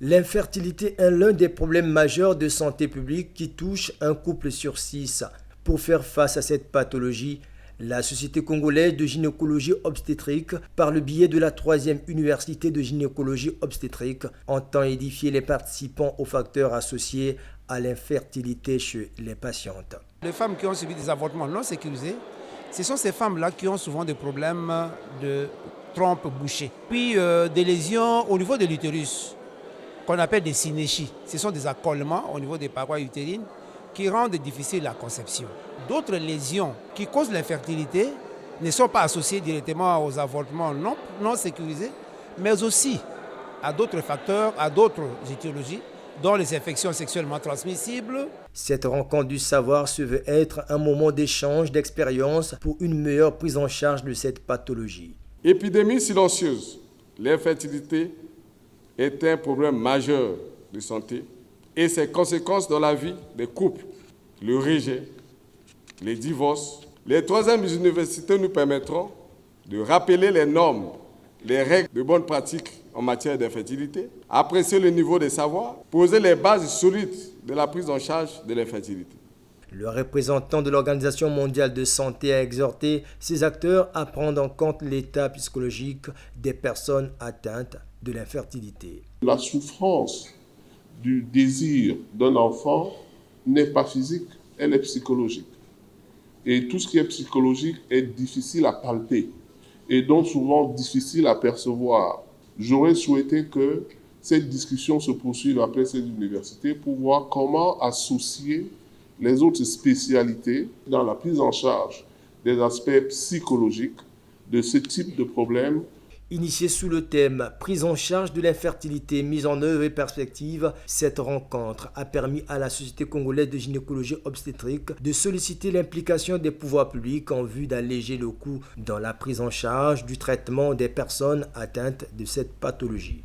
L'infertilité est l'un des problèmes majeurs de santé publique qui touche un couple sur 6. Pour faire face à cette pathologie, la Société congolaise de gynécologie obstétrique, par le biais de la 3e université de gynécologie obstétrique, entend édifier les participants aux facteurs associés à l'infertilité chez les patientes. Les femmes qui ont subi des avortements non sécurisés, ce sont ces femmes-là qui ont souvent des problèmes de trompe bouchée. Puis des lésions au niveau de l'utérus, qu'on appelle des synéchies. Ce sont des accolements au niveau des parois utérines qui rendent difficile la conception. D'autres lésions qui causent l'infertilité ne sont pas associées directement aux avortements non sécurisés, mais aussi à d'autres facteurs, à d'autres étiologies, dont les infections sexuellement transmissibles. Cette rencontre du savoir se veut être un moment d'échange d'expériences pour une meilleure prise en charge de cette pathologie. Épidémie silencieuse, l'infertilité est un problème majeur de santé et ses conséquences dans la vie des couples, le rejet, les divorces. Les 3e universités nous permettront de rappeler les normes, les règles de bonne pratique en matière d'infertilité, apprécier le niveau des savoirs, poser les bases solides de la prise en charge de l'infertilité. Le représentant de l'Organisation mondiale de santé a exhorté ces acteurs à prendre en compte l'état psychologique des personnes atteintes de l'infertilité. La souffrance du désir d'un enfant n'est pas physique, elle est psychologique. Et tout ce qui est psychologique est difficile à palper et donc souvent difficile à percevoir. J'aurais souhaité que cette discussion se poursuive après cette université pour voir comment associer les autres spécialités dans la prise en charge des aspects psychologiques de ce type de problème. Initiée sous le thème « Prise en charge de l'infertilité, mise en œuvre et perspective », cette rencontre a permis à la Société congolaise de gynécologie obstétrique de solliciter l'implication des pouvoirs publics en vue d'alléger le coût dans la prise en charge du traitement des personnes atteintes de cette pathologie.